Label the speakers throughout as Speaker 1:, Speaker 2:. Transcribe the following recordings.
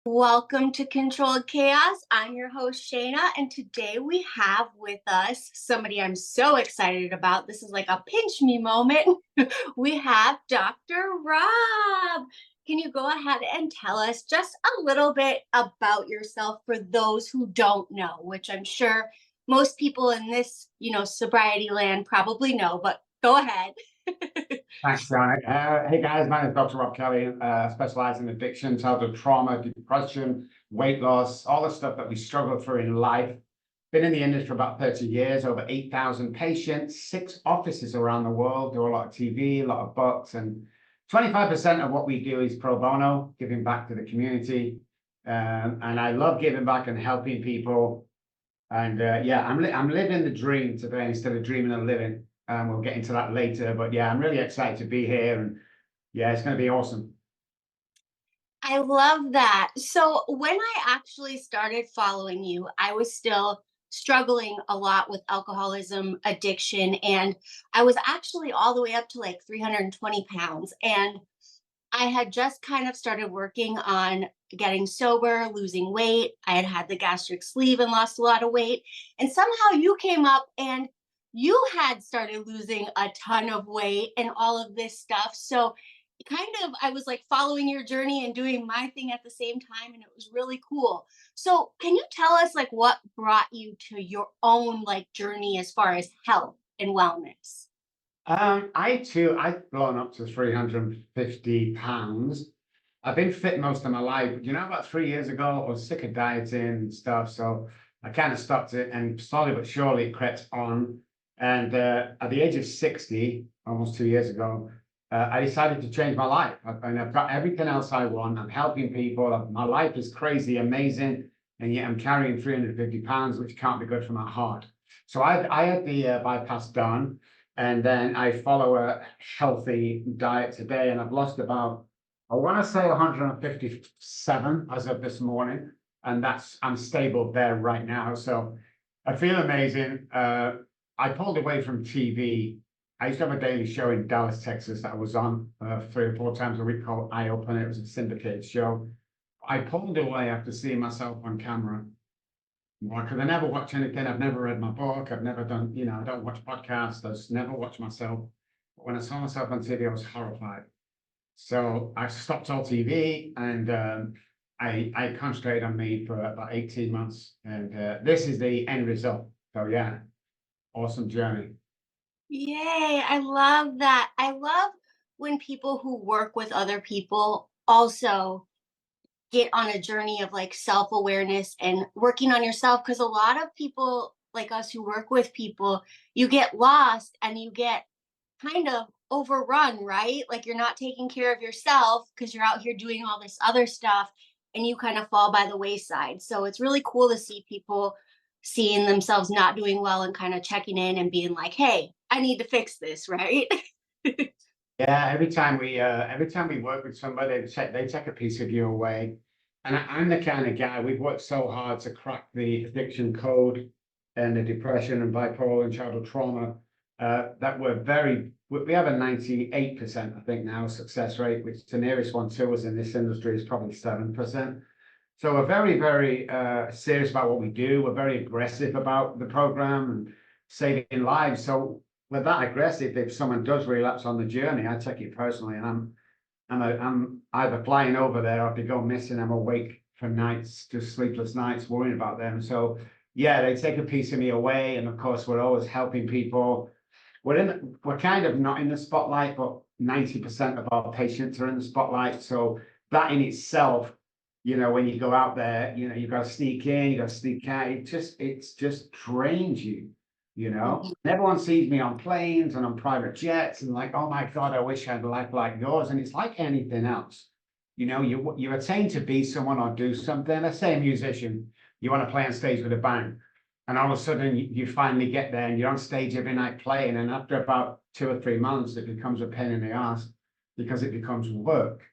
Speaker 1: Welcome to Controlled Chaos. I'm your host, Shana, and today we have with us somebody I'm so excited about. This is like a pinch me moment. We have Dr. Robb. Can you go ahead and tell us just a little bit about yourself for those who don't know, which I'm sure most people in this, sobriety land probably know, but go ahead.
Speaker 2: Thanks, Shana. Hey guys, my name is Dr. Robb Kelly. Specialize in addiction, childhood trauma, depression, weight loss, all the stuff that we struggle through in life. Been in the industry for about 30 years, over 8,000 patients, 6 offices around the world, do a lot of TV, a lot of books, and 25% of what we do is pro bono, giving back to the community. And I love giving back and helping people. And yeah, I'm living the dream today instead of dreaming of living. We'll get into that later, but yeah, I'm really excited to be here, and yeah, it's going to be awesome.
Speaker 1: I love that. So, when I actually started following you, I was still struggling a lot with alcoholism addiction. And I was actually all the way up to like 320 pounds. And I had just kind of started working on getting sober, losing weight. I had had the gastric sleeve and lost a lot of weight. And somehow you came up and you had started losing a ton of weight and all of this stuff. So, kind of, I was like following your journey and doing my thing at the same time. And it was really cool. So, can you tell us like what brought you to your own like journey as far as health and wellness?
Speaker 2: I've blown up to 350 pounds. I've been fit most of my life. You know, about 3 years ago, I was sick of dieting and stuff, so I kind of stopped it, and slowly but surely it crept on. And at the age of 60, almost 2 years ago, I decided to change my life. And I've got everything else I want. I'm helping people. My life is crazy, amazing, and yet I'm carrying 350 pounds, which can't be good for my heart. So I had the bypass done, and then I follow a healthy diet today, and I've lost about, I want to say 157 as of this morning, and I'm stable there right now. So I feel amazing. I pulled away from TV. I used to have a daily show in Dallas, Texas that I was on 3 or 4 times a week called Eye Open. It was a syndicated show. I pulled away after seeing myself on camera. Why? Because I never watch anything. I've never read my book. I've never done, I don't watch podcasts. I just never watch myself. But when I saw myself on TV, I was horrified. So I stopped all TV, and I concentrated on me for about 18 months. And this is the end result. So yeah, awesome journey.
Speaker 1: Yay, I love that. I love when people who work with other people also get on a journey of like self-awareness and working on yourself, because a lot of people like us who work with people, you get lost and you get kind of overrun, right? Like you're not taking care of yourself because you're out here doing all this other stuff and you kind of fall by the wayside. So it's really cool to see people seeing themselves not doing well and kind of checking in and being like, "Hey, I need to fix this," right?
Speaker 2: Yeah, every time we work with somebody, they take a piece of you away. And I'm the kind of guy, we've worked so hard to crack the addiction code and the depression and bipolar and childhood trauma, that we have a 98%, I think now, success rate, which the nearest one to us in this industry is probably 7%. So we're very, very serious about what we do. We're very aggressive about the program and saving lives. So with that aggressive, if someone does relapse on the journey, I take it personally, and I'm either flying over there, or if they go missing, I'm awake for nights, just sleepless nights, worrying about them. So yeah, they take a piece of me away, and of course, we're always helping people. We're kind of not in the spotlight, but 90% of our patients are in the spotlight. So that in itself, when you go out there, you've got to sneak in, you got to sneak out. It's just drains you.
Speaker 1: Mhm.
Speaker 2: And everyone sees me on planes and on private jets, and like, oh my God, I wish I had a life like yours. And it's like anything else. You attain to be someone or do something. Let's say a musician, you want to play on stage with a band, and all of a sudden you finally get there and you're on stage every night playing. And after about 2 or 3 months, it becomes a pain in the ass because it becomes work.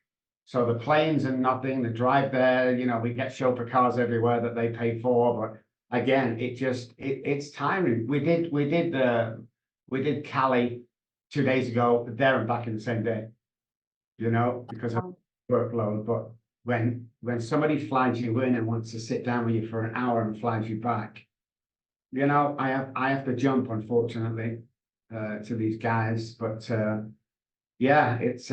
Speaker 2: So the planes and nothing, the drive there, we get chauffeur cars everywhere that they pay for. But again, it's tiring. We did Cali 2 days ago, there and back in the same day, because of workload. But when somebody flies you in and wants to sit down with you for an hour and flies you back, you know, I have to jump, unfortunately, to these guys. But yeah, it's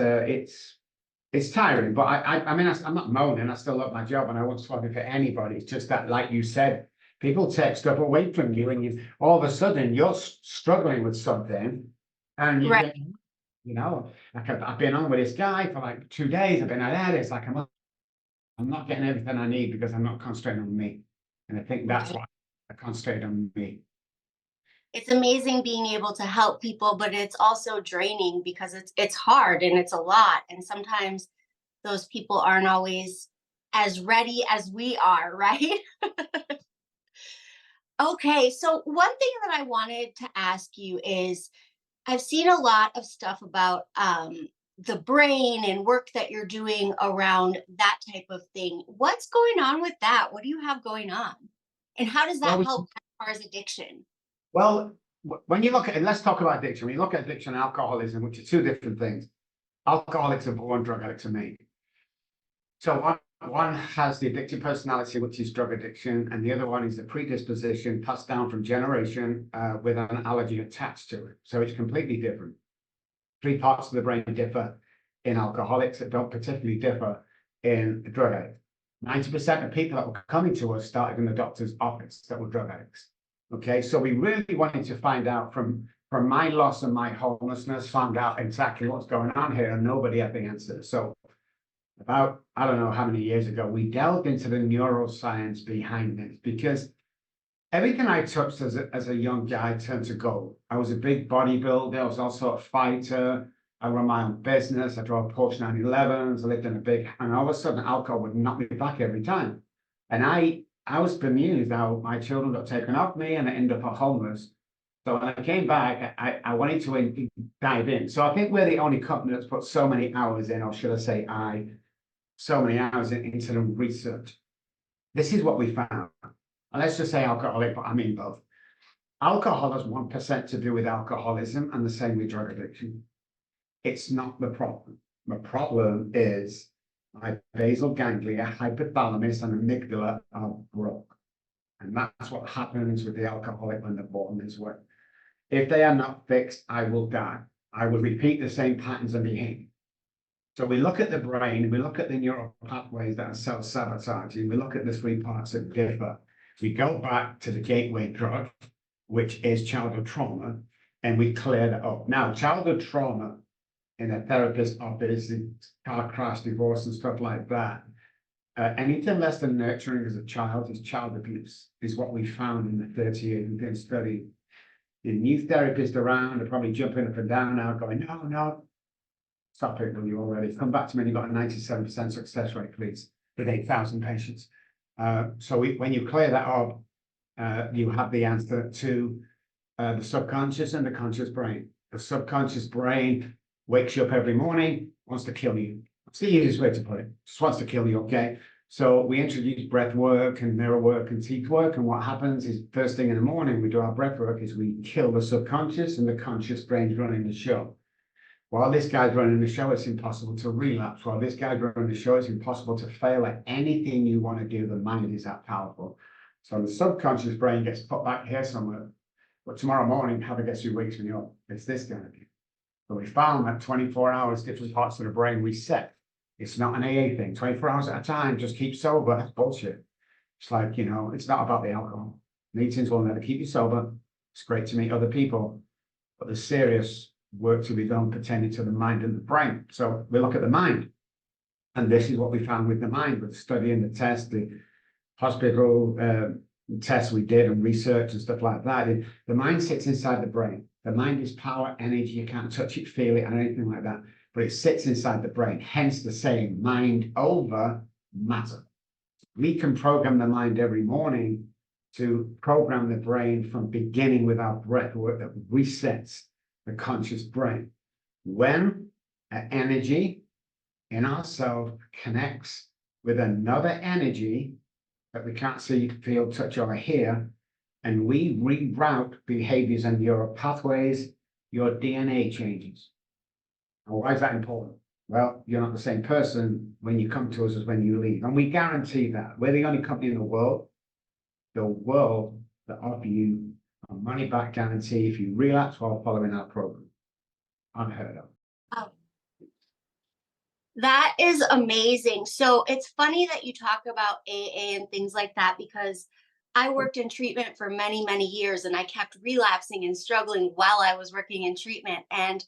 Speaker 2: tiring. But I mean, I'm not moaning. I still love my job, and I won't swap it for anybody. It's just that, like you said, people take stuff away from you, and you all of a sudden you're struggling with something, and you
Speaker 1: Right.
Speaker 2: get, you know, like I've been on with this guy for like 2 days. I've been at it. It's like I'm not getting everything I need because I'm not concentrating on me. And I think that's
Speaker 1: Right.
Speaker 2: why I concentrate on me.
Speaker 1: It's amazing being able to help people, but it's also draining because it's hard and it's a lot. And sometimes those people aren't always as ready as we are, right? Okay, so one thing that I wanted to ask you is I've seen a lot of stuff about the brain and work that you're doing around that type of thing. What's going on with that? What do you have going on? And how does that
Speaker 2: Well,
Speaker 1: help as far as addiction?
Speaker 2: well, when you look at it, let's talk about addiction. When you look at addiction and alcoholism, which are two different things. Alcoholics are born, drug addicts are made. So one has the addictive personality, which is drug addiction, and the other one is the predisposition passed down from generation with an allergy attached to it. So it's completely different. Three parts of the brain differ in alcoholics that don't particularly differ in drug addicts. 90% of people that were coming to us started in the doctor's office that were drug addicts. Okay, so we really wanted to find out from my loss and my homelessness, found out exactly what's going on here, and nobody had the answer. So about, I don't know how many years ago, we delved into the neuroscience behind this, because everything I touched as a young guy turned to gold. I was a big bodybuilder. I was also a fighter. I run my own business. I drove Porsche 911s. I lived in a big, and all of a sudden alcohol would knock me back every time. And I was bemused how my children got taken off me and I ended up homeless. So when I came back, I wanted to dive in. So I think we're the only company that's put so many hours in, or should I say so many hours into the research. This is what we found. And let's just say alcoholic, but I mean both. Alcohol has 1% to do with alcoholism, and the same with drug addiction. It's not the problem. The problem is my basal ganglia, hypothalamus, and amygdala are broke. And that's what happens with the alcoholic when they're born this way. If they are not fixed, I will die. I will repeat the same patterns of behavior. So we look at the brain, we look at the neural pathways that are self-sabotaging, we look at the three parts that differ. We go back to the gateway drug, which is childhood trauma, and we clear that up. Now, childhood trauma in a therapist's office, car crash, divorce, and stuff like that, anything less than nurturing as a child is child abuse, is what we found in the 30 years we've been studying. The new therapists around are probably jumping up and down now, going, no, no, stop it, will you already? Come back to me, you've got a 97% success rate, please, with 8,000 patients. So when you clear that up, you have the answer to the subconscious and the conscious brain. The subconscious brain wakes you up every morning, wants to kill you. That's the easiest way to put it. Just wants to kill you, okay? So we introduce breath work and mirror work and teeth work. And what happens is first thing in the morning, we do our breath work is we kill the subconscious, and the conscious brain's running the show. While this guy's running the show, it's impossible to relapse. While this guy's running the show, it's impossible to fail at anything you want to do. The mind is that powerful. So the subconscious brain gets put back here somewhere. But tomorrow morning, have a guess who wakes me up? It's this guy. So we found that 24 hours, different parts of the brain reset. It's not an AA thing. 24 hours at a time, just keep sober. That's bullshit. It's like, you know, it's not about the alcohol. Meetings will never keep you sober. It's great to meet other people, but there's serious work to be done pertaining to the mind and the brain. So we look at the mind. And this is what we found with the mind, with studying the test, the hospital tests we did and research and stuff like that. The mind sits inside the brain. The mind is power, energy. You can't touch it, feel it, or anything like that. But it sits inside the brain. Hence the saying, mind over matter. We can program the mind every morning to program the brain from beginning with our breath work that resets the conscious brain. When energy in ourselves connects with another energy that we can't see, feel, touch, or hear, and we reroute behaviors and neural pathways, your DNA changes. Now, why is that important? well, you're not the same person when you come to us as when you leave. And we guarantee that. We're the only company in the world that offer you a money back guarantee if you relapse while following our program. Unheard of.
Speaker 1: Oh, that is amazing. So it's funny that you talk about AA and things like that because I worked in treatment for many, many years and I kept relapsing and struggling while I was working in treatment. And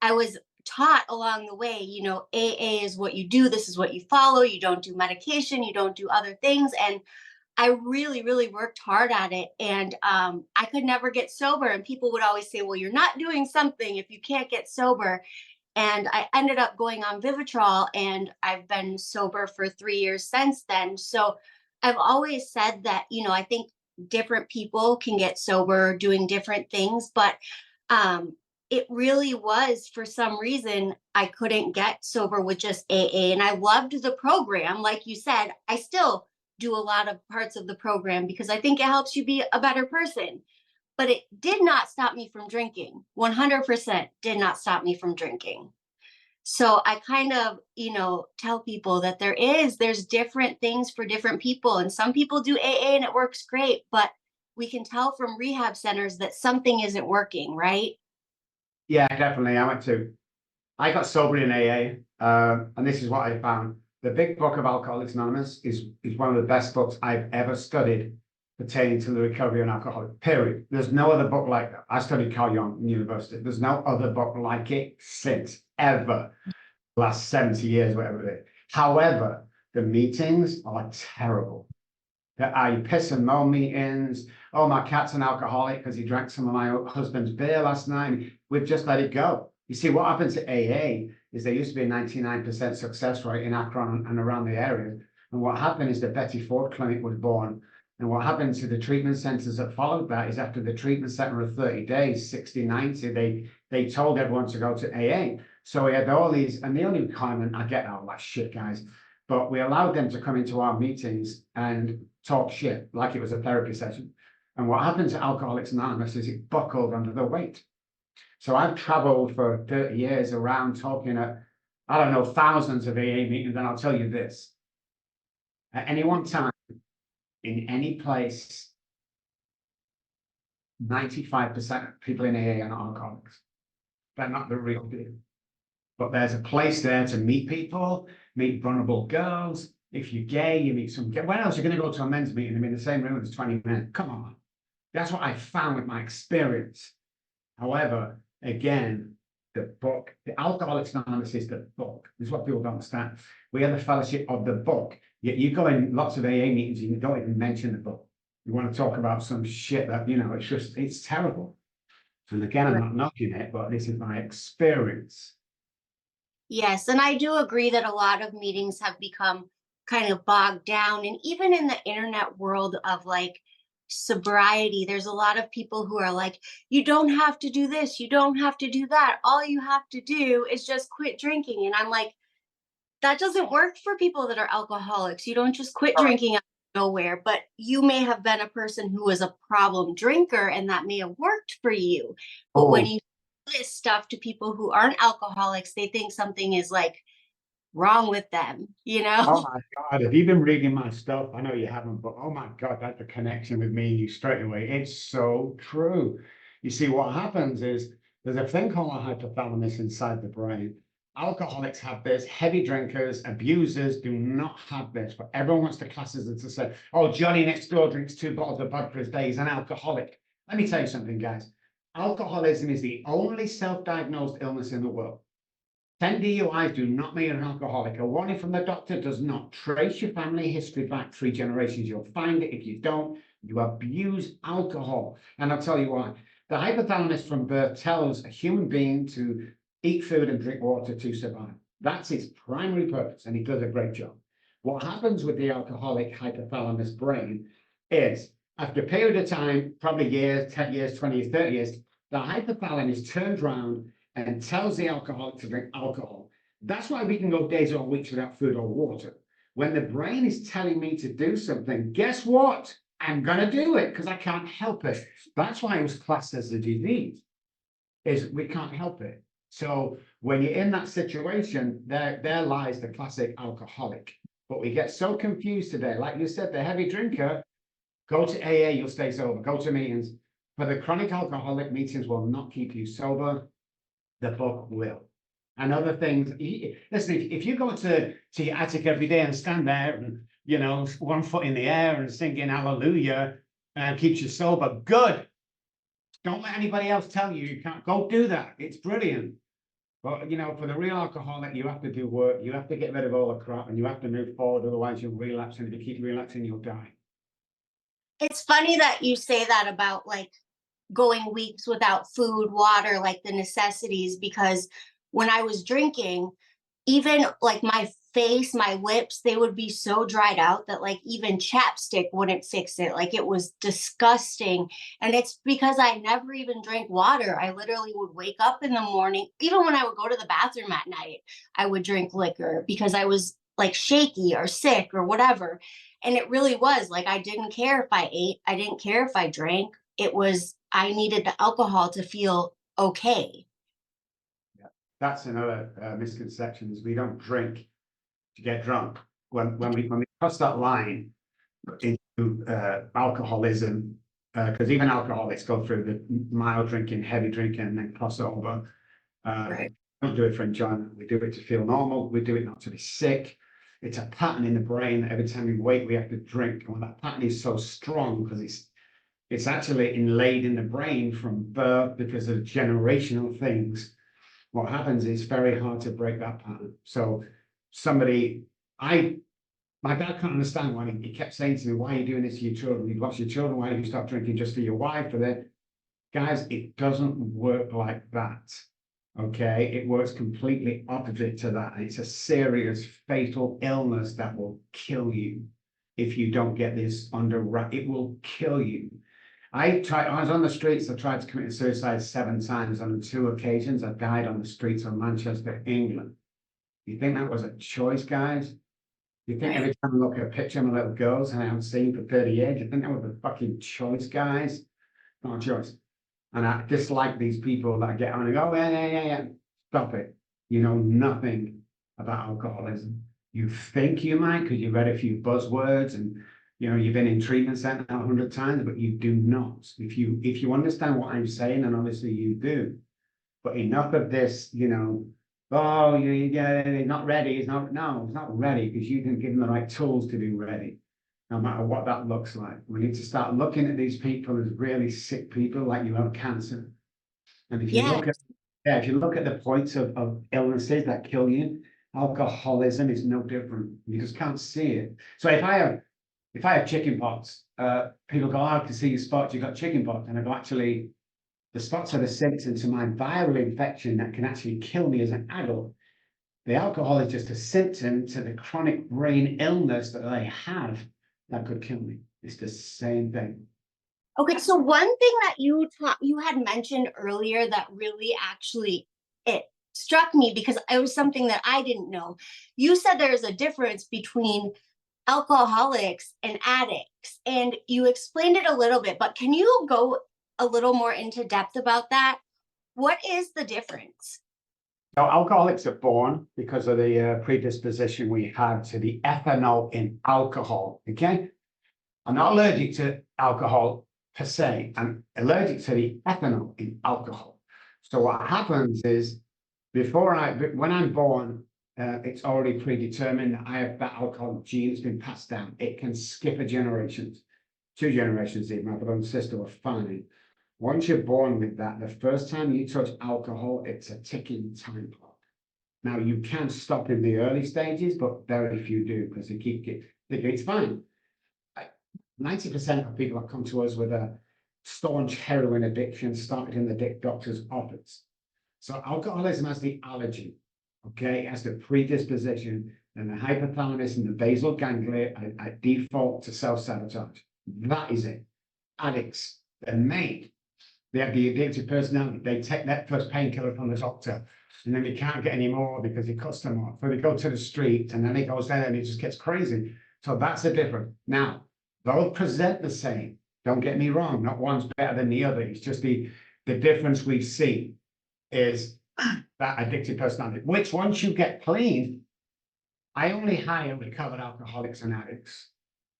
Speaker 1: I was taught along the way, AA is what you do, this is what you follow. You don't do medication, you don't do other things. And I really, really worked hard at it. And I could never get sober. And people would always say, well, you're not doing something if you can't get sober. And I ended up going on Vivitrol, and I've been sober for 3 years since then. So I've always said that, I think different people can get sober doing different things, but um, it really was for some reason I couldn't get sober with just AA. And I loved the program. Like you said, I still do a lot of parts of the program because I think it helps you be a better person, but it did not stop me from drinking. 100% did not stop me from drinking. So I kind of, tell people that there's different things for different people. And some people do AA and it works great, but we can tell from rehab centers that something isn't working, right?
Speaker 2: Yeah, definitely. I got sober in AA, and this is what I found. The Big Book of Alcoholics Anonymous is one of the best books I've ever studied pertaining to the recovery of an alcoholic, period. There's no other book like that. I studied Carl Jung University. There's no other book like it since, ever. Last 70 years, whatever it is. However, the meetings are terrible. There are you piss and moan meetings. Oh, my cat's an alcoholic because he drank some of my husband's beer last night. We've just let it go. You see, what happens to AA is there used to be a 99% success rate in Akron and around the area. And what happened is the Betty Ford Clinic was born. And what happened to the treatment centers that followed that is after the treatment center of 30 days, 60, 90, they told everyone to go to AA. So we had all these, and the only requirement, I get all that shit, guys, but we allowed them to come into our meetings and talk shit like it was a therapy session. And what happened to Alcoholics Anonymous is it buckled under the weight. So I've traveled for 30 years around talking at, I don't know, thousands of AA meetings, and I'll tell you this. At any one time, in any place, 95% of people in AA are not alcoholics. They're not the real deal. But there's a place there to meet people, meet vulnerable girls. If you're gay, you meet some gay. Where else are you going to go to a men's meeting and be in the same room as 20 men? Come on. That's what I found with my experience. However, again, the book, the Alcoholics Anonymous is the book. This is what people don't understand. We are the fellowship of the book. Yet you go in lots of AA meetings, and you don't even mention the book. You want to talk about some shit that, it's terrible. And again, I'm not knocking it, but this is my experience.
Speaker 1: Yes, and I do agree that a lot of meetings have become kind of bogged down. And even in the internet world of like sobriety, there's a lot of people who are like, you don't have to do this, you don't have to do that. All you have to do is just quit drinking. And I'm like, that doesn't work for people that are alcoholics. You don't just quit drinking out of nowhere, but you may have been a person who was a problem drinker and that may have worked for you. But when
Speaker 2: Oh,
Speaker 1: you do this stuff to people who aren't alcoholics, they think something is like wrong with them, you
Speaker 2: oh
Speaker 1: know?
Speaker 2: my God, have you been reading my stuff? I know you haven't, but oh my God, that's a connection with me and you straight away. It's so true. You see, what happens is there's a thing called a hypothalamus inside the brain. Alcoholics have this, heavy drinkers, abusers do not have this, but everyone wants to class us to say, oh, Johnny next door drinks 2 bottles of vodka a day, he's an alcoholic. Let me tell you something, guys. Alcoholism is the only self-diagnosed illness in the world. 10 DUIs do not make you an alcoholic. A warning from the doctor does not trace your family history back 3 generations. You'll find it. If you don't, you abuse alcohol. And I'll tell you why. The hypothalamus from birth tells a human being to eat food and drink water to survive. That's its primary purpose, and he does a great job. What happens with the alcoholic hypothalamus brain is, after a period of time, probably years, 10 years, 20 years, 30 years, the hypothalamus turns around and tells the alcoholic to drink alcohol. That's why we can go days or weeks without food or water. When the brain is telling me to do something, guess what? I'm going to do it because I can't help it. That's why it was classed as a disease, is we can't help it. So when you're in that situation, there lies the classic alcoholic. But we get so confused today. Like you said, the heavy drinker, go to AA, you'll stay sober. Go to meetings. For the chronic alcoholic, meetings will not keep you sober. The book will. And other things. Listen, if you go to your attic every day and stand there and, you know, one foot in the air and singing hallelujah and keeps you sober, good. Don't let anybody else tell you you can't. Go do that. It's brilliant. But, you know, for the real alcoholic, you have to do work. You have to get rid of all the crap and you have to move forward. Otherwise, you'll relapse. And if you keep relapsing, you'll die.
Speaker 1: It's funny that you say that about like going weeks without food, water, like the necessities, because when I was drinking, even like my face, my lips, they would be so dried out that like even chapstick wouldn't fix it. Like it was disgusting. And it's because I never even drank water. I literally would wake up in the morning, even when I would go to the bathroom at night, I would drink liquor because I was like shaky or sick or whatever. And it really was like I didn't care if I ate, I didn't care if I drank. It was, I needed the alcohol to feel okay.
Speaker 2: That's another misconception is we don't drink to get drunk. When we cross that line into alcoholism, because even alcoholics go through the mild drinking, heavy drinking, and then cross over.
Speaker 1: Right.
Speaker 2: We don't do it for enjoyment. We do it to feel normal. We do it not to be sick. It's a pattern in the brain that every time we wake, we have to drink. And when that pattern is so strong, because it's actually inlaid in the brain from birth because of generational things. What happens is very hard to break that pattern. So my dad can't understand why he kept saying to me, why are you doing this to your children? You've lost your children. Why don't you stop drinking just for your wife? For that, guys, it doesn't work like that. Okay, it works completely opposite to that. It's a serious fatal illness that will kill you if you don't get this under wrap. It will kill you. I was on the streets. I tried to commit suicide 7 times. On 2 occasions, I died on the streets of Manchester, England. You think that was a choice, guys? You think every time I look at a picture of my little girls and I haven't seen for 30 years, you think that was a fucking choice, guys? Not a choice. And I dislike these people that get on and go, yeah. Stop it. You know nothing about alcoholism. You think you might because you read a few buzzwords and you've been in treatment center 100 times, but you do not. If you understand what I'm saying, and obviously you do, but enough of this, oh, he's not ready. He's not ready because you didn't give him the right tools to be ready. No matter what that looks like, we need to start looking at these people as really sick people, like you have cancer. And if you
Speaker 1: Yeah.
Speaker 2: look at the points of illnesses that kill you, alcoholism is no different. You just can't see it. So if I have chicken pox, people go, oh, I can see your spots, you've got chicken pox. And I go, actually, the spots are the symptoms of my viral infection that can actually kill me as an adult. The alcohol is just a symptom to the chronic brain illness that I have that could kill me. It's the same thing.
Speaker 1: Okay, so one thing that you had mentioned earlier that really actually it struck me because it was something that I didn't know. You said there's a difference between alcoholics and addicts, and you explained it a little bit, but can you go a little more into depth about that? What is the difference?
Speaker 2: So alcoholics are born because of the predisposition we have to the ethanol in alcohol. Okay, I'm not allergic to alcohol per se. I'm allergic to the ethanol in alcohol. So what happens is when I'm born, it's already predetermined that I have that alcohol gene that's been passed down. It can skip a generation, 2 generations even. My brother and sister were fine. Once you're born with that, the first time you touch alcohol, it's a ticking time clock. Now you can stop in the early stages, but very few do because they keep it's fine. 90% of people that come to us with a staunch heroin addiction started in the doctor's office. So alcoholism has the allergy, okay? It has the predisposition, and the hypothalamus and the basal ganglia are default to self-sabotage. That is it. Addicts, they're made. They have the addictive personality. They take that first painkiller from the doctor, and then they can't get any more because it cuts them off. So they go to the street, and then it goes there, and it just gets crazy. So that's the difference. Now, both present the same. Don't get me wrong. Not one's better than the other. It's just the difference we see is that addictive personality, which once you get clean, I only hire recovered alcoholics and addicts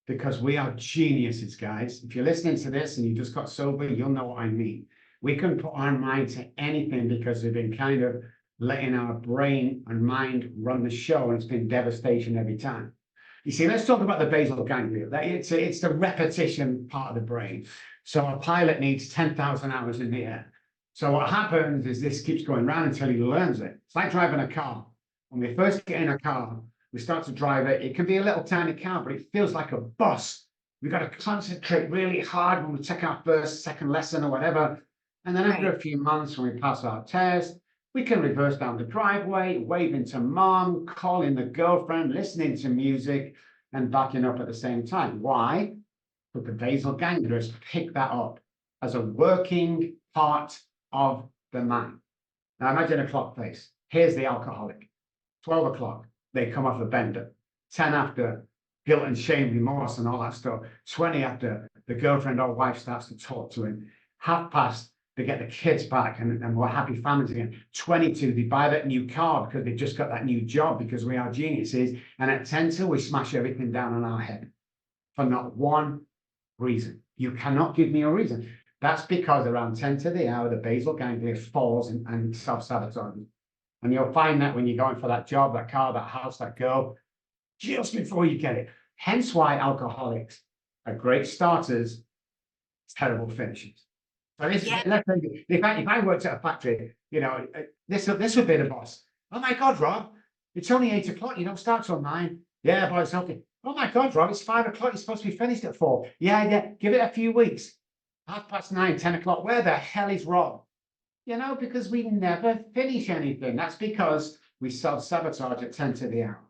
Speaker 2: because we are geniuses, guys. If you're listening to this and you just got sober, you'll know what I mean. We can put our mind to anything because we've been kind of letting our brain and mind run the show, and it's been devastation every time. You see, let's talk about the basal ganglia. It's the repetition part of the brain. So a pilot needs 10,000 hours in the air. So what happens is this keeps going round until he learns it. It's like driving a car. When we first get in a car, we start to drive it. It can be a little tiny car, but it feels like a bus. We've got to concentrate really hard when we take our first, second lesson or whatever. And then after a few months, when we pass our test, we can reverse down the driveway, waving to mom, calling the girlfriend, listening to music, and backing up at the same time. Why? But the basal ganglia has picked that up as a working part of the mind. Now imagine a clock face. Here's the alcoholic. 12 o'clock, they come off a bender. 10 after, guilt and shame, remorse and all that stuff. 20 after, the girlfriend or wife starts to talk to him. 1:30, they get the kids back and we're happy families again. 22, they buy that new car because they've just got that new job because we are geniuses. And at 10 till, we smash everything down on our head for not one reason. You cannot give me a reason. That's because around 10 to the hour, the basal ganglia falls and self-sabotages. And you'll find that when you're going for that job, that car, that house, that girl, just before you get it. Hence why alcoholics are great starters, terrible finishers. So this, let's say, if I worked at a factory, you know, this would be the boss. Oh my God, Rob, it's only 8 o'clock. You don't start till 9. Yeah, but it's okay. Oh my God, Rob, it's 5 o'clock. You're supposed to be finished at 4. Yeah, give it a few weeks. 9:30, 10 o'clock. Where the hell is Rob? You know, because we never finish anything. That's because we self-sabotage at 10 to the hour.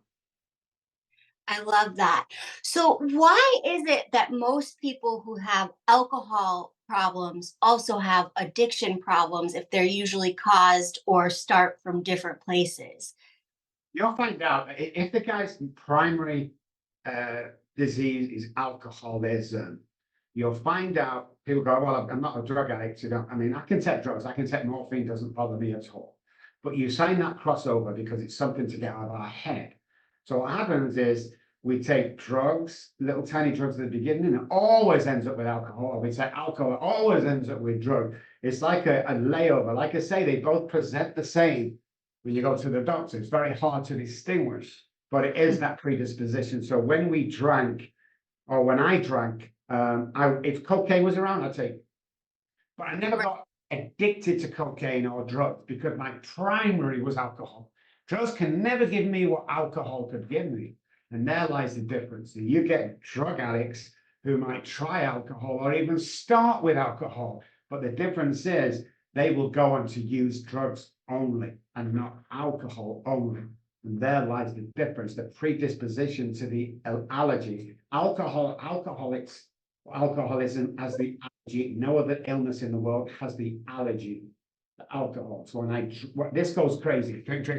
Speaker 1: I love that. So, why is it that most people who have alcohol problems also have addiction problems if they're usually caused or start from different places?
Speaker 2: You'll find out that if the guy's primary disease is alcoholism, you'll find out people go, well, I'm not a drug addict. You know, I mean, I can take drugs. I can take morphine. Doesn't bother me at all. But you sign that crossover because it's something to get out of our head. So what happens is we take drugs, little tiny drugs at the beginning, and it always ends up with alcohol. Or we take alcohol, it always ends up with drug. It's like a layover. Like I say, they both present the same when you go to the doctor. It's very hard to distinguish, but it is that predisposition. So when we drank, or when I drank, if cocaine was around, I'd take, but I never got addicted to cocaine or drugs because my primary was alcohol. Drugs can never give me what alcohol could give me. And there lies the difference. You get drug addicts who might try alcohol or even start with alcohol. But the difference is they will go on to use drugs only and not alcohol only. And there lies the difference, the predisposition to the allergy. Alcoholism has the allergy. No other illness in the world has the allergy to alcohol. So when this goes crazy. Drink. You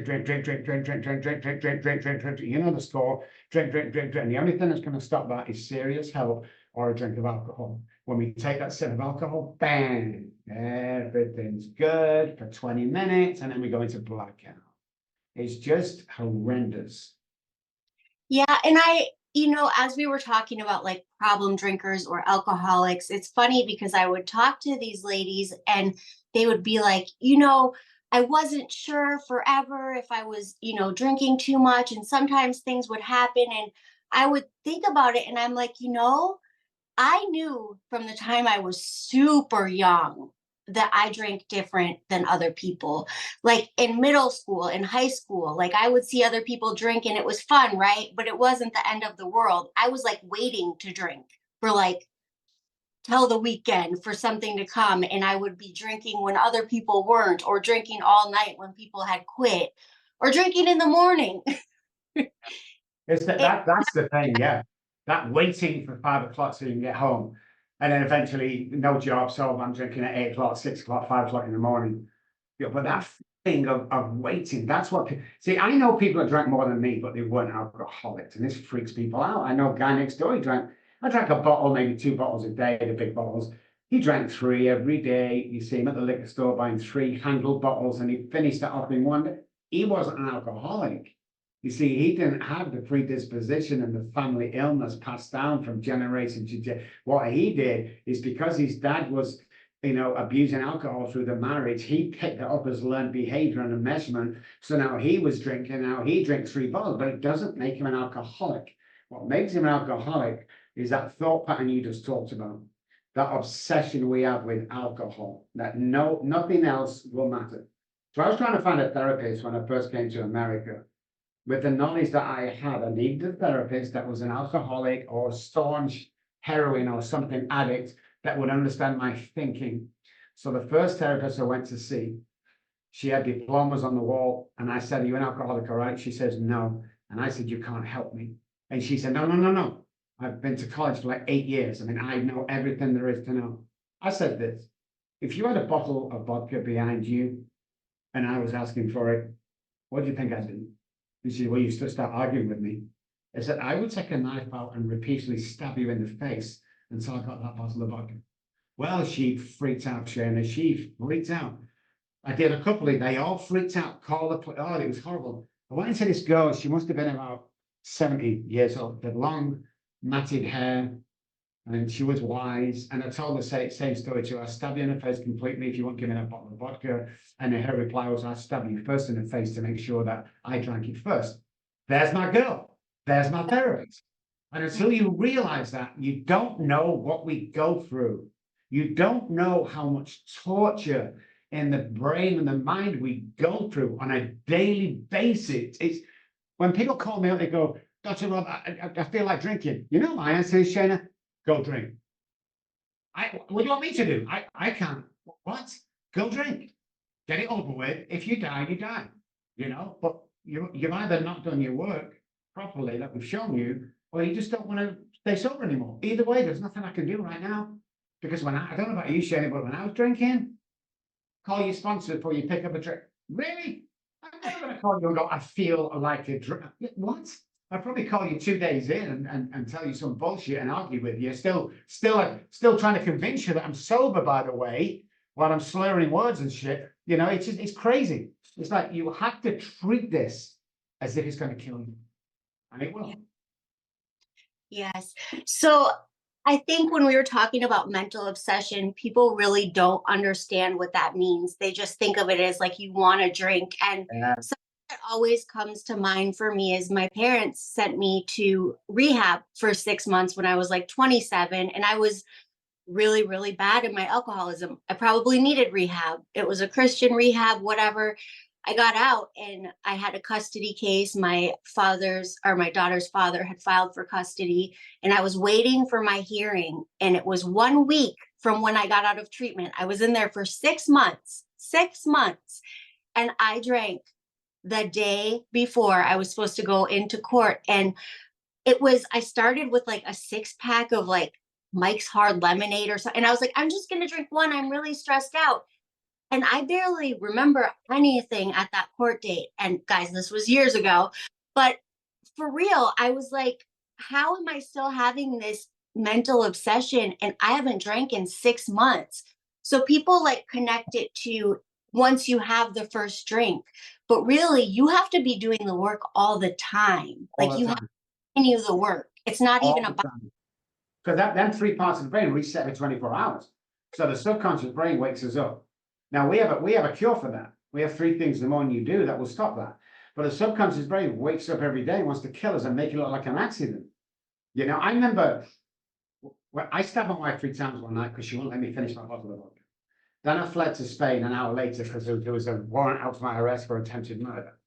Speaker 2: know the score. Drink. And the only thing that's going to stop that is serious help or a drink of alcohol. When we take that sip of alcohol, bang, everything's good for 20 minutes, and then we go into blackout. It's just horrendous.
Speaker 1: Yeah, and as we were talking about like problem drinkers or alcoholics, it's funny because I would talk to these ladies and they would be like, I wasn't sure forever if I was, drinking too much, and sometimes things would happen and I would think about it and I'm like, I knew from the time I was super young that I drank different than other people. Like in middle school, in high school, like I would see other people drink and it was fun, right? But it wasn't the end of the world. I was like waiting to drink for like till the weekend for something to come. And I would be drinking when other people weren't, or drinking all night when people had quit, or drinking in the morning.
Speaker 2: It's that's the thing, yeah. That waiting for 5 o'clock so you can get home. And then eventually no job, so I'm drinking at 8 o'clock, 6 o'clock, 5 o'clock in the morning. Yeah, but that thing of waiting, that's what see, I know people that drank more than me, but they weren't alcoholics, and this freaks people out. I know a guy next door, I drank a bottle, maybe 2 bottles a day, the big bottles. He drank 3 every day. You see him at the liquor store buying 3 handled bottles, and he finished that off in one day. He wasn't an alcoholic. You see, he didn't have the predisposition and the family illness passed down from generation to generation. What he did is because his dad was, abusing alcohol through the marriage, he picked it up as learned behavior and a measurement. So now he was drinking, now he drinks 3 bottles, but it doesn't make him an alcoholic. What makes him an alcoholic is that thought pattern you just talked about, that obsession we have with alcohol, that nothing else will matter. So I was trying to find a therapist when I first came to America. With the knowledge that I had, I needed a therapist that was an alcoholic or staunch heroin or something addict that would understand my thinking. So the first therapist I went to see, she had diplomas on the wall, and I said, "Are you an alcoholic, all right?" She says, "No." And I said, "You can't help me." And she said, "No. I've been to college for like 8 years. I mean, I know everything there is to know." I said this, if you had a bottle of vodka behind you and I was asking for it, what do you think I'd do? And she said, "Well, you still start arguing with me." I said, "I would take a knife out and repeatedly stab you in the face until I got that bottle of vodka." Well, she freaked out, Shana. She freaked out. I did a couple of, they all freaked out, called the police. Oh, it was horrible. I went into this girl, she must have been about 70 years old, with long, matted hair, and she was wise. And I told the same story to her. "I'll stab you in the face completely if you won't give me that bottle of vodka." And her reply was, "I'll stab you first in the face to make sure that I drank it first." There's my girl. There's my therapist. And until you realize that, you don't know what we go through. You don't know how much torture in the brain and the mind we go through on a daily basis. It's when people call me up, they go, "Dr. Robb, I feel like drinking." You know, my answer is, Shana, go drink. What do you want me to do? I can't. What? Go drink. Get it over with. If you die, you die. But you've either not done your work properly that we've shown you, or you just don't want to stay sober anymore. Either way, there's nothing I can do right now. Because when I don't know about you, Shane, but when I was drinking, call your sponsor before you pick up a drink. Really? I'm never going to call you and go, "I feel like a drink." What? I'd probably call you 2 days in and tell you some bullshit and argue with you. Still trying to convince you that I'm sober, by the way, while I'm slurring words and shit. It's crazy. It's like you have to treat this as if it's going to kill you. And it will.
Speaker 1: Yes. So I think when we were talking about mental obsession, people really don't understand what that means. They just think of it as like you want to drink. And
Speaker 2: Yeah.
Speaker 1: something that always comes to mind for me is my parents sent me to rehab for 6 months when I was like 27. And I was really, really bad in my alcoholism. I probably needed rehab. It was a Christian rehab, whatever. I got out and I had a custody case. My daughter's father had filed for custody, and I was waiting for my hearing. And it was 1 week from when I got out of treatment. I was in there for 6 months, 6 months. And I drank the day before I was supposed to go into court. And I started with like a 6 pack of like Mike's Hard Lemonade or something. And I was like, I'm just going to drink one. I'm really stressed out. And I barely remember anything at that court date. And guys, this was years ago. But for real, I was like, how am I still having this mental obsession? And I haven't drank in 6 months. So people like connect it to once you have the first drink. But really, you have to be doing the work all the time.
Speaker 2: All
Speaker 1: Like
Speaker 2: the
Speaker 1: you have
Speaker 2: time.
Speaker 1: to continue the work. It's not
Speaker 2: All
Speaker 1: even
Speaker 2: the
Speaker 1: about.
Speaker 2: time. Because them 3 parts of the brain reset every 24 hours. So the subconscious brain wakes us up. Now we have a cure for that. We have 3 things the morning you do that will stop that. But the subconscious brain wakes up every day and wants to kill us and make it look like an accident. I remember I stabbed my wife 3 times one night because she wouldn't let me finish my bottle of vodka. Then I fled to Spain an hour later because there was a warrant out for my arrest for attempted murder.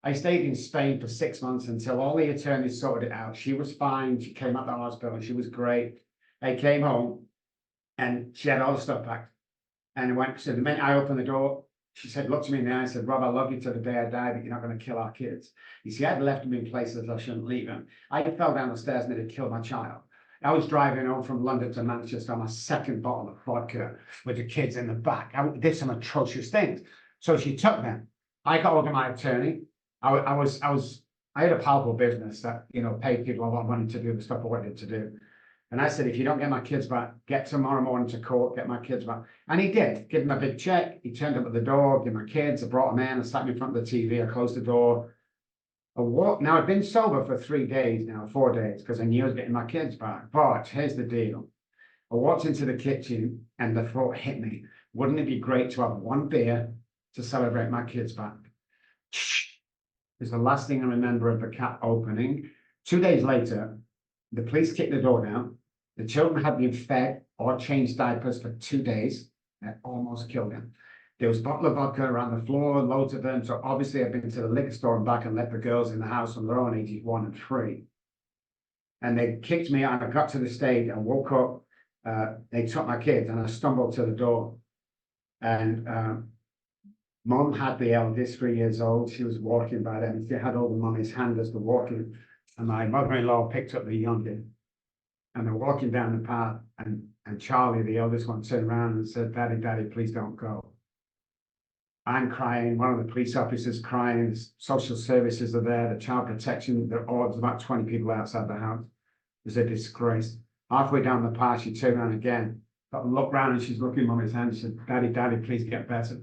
Speaker 2: I stayed in Spain for 6 months until all the attorneys sorted it out. She was fine. She came out of the hospital and she was great. I came home and she had all the stuff packed. And so the minute I opened the door, she said, looked me in the eye and said, "Rob, I love you till the day I die, but you're not going to kill our kids." You see, I'd left them in places I shouldn't leave them. I fell down the stairs and it had killed my child. I was driving home from London to Manchester on my 2nd bottle of vodka with the kids in the back. I did some atrocious things. So she took them. I got hold of my attorney. I had a powerful business that, paid people a lot of money to do the stuff I wanted to do. And I said, if you don't get my kids back, get tomorrow morning to court, get my kids back. And he did, give him a big check. He turned up at the door, give my kids, I brought them in, I sat in front of the TV, I closed the door. I walked, now I'd been sober for 3 days now, 4 days, because I knew I was getting my kids back. But here's the deal. I walked into the kitchen and the thought hit me. Wouldn't it be great to have one beer to celebrate my kids back? It's the last thing I remember of the cap opening. 2 days later, the police kicked the door down. The children had been fed or changed diapers for 2 days. That almost killed them. There was a bottle of vodka around the floor, loads of them. So obviously I've been to the liquor store and back and let the girls in the house on their own, ages 1 and 3. And they kicked me out. I got to the stage and woke up. They took my kids and I stumbled to the door. And Mom had the eldest, 3 years old. She was walking by them. She had all the mummy's hand as they're walking. And my mother-in-law picked up the youngest. And they're walking down the path. And Charlie, the eldest one, turned around and said, Daddy, Daddy, please don't go. I'm crying. One of the police officers crying. Social services are there. The child protection. There's about 20 people outside the house. It was a disgrace. Halfway down the path, she turned around again. Got looked round and she's looking at Mummy's hand. She said, Daddy, Daddy, please get better.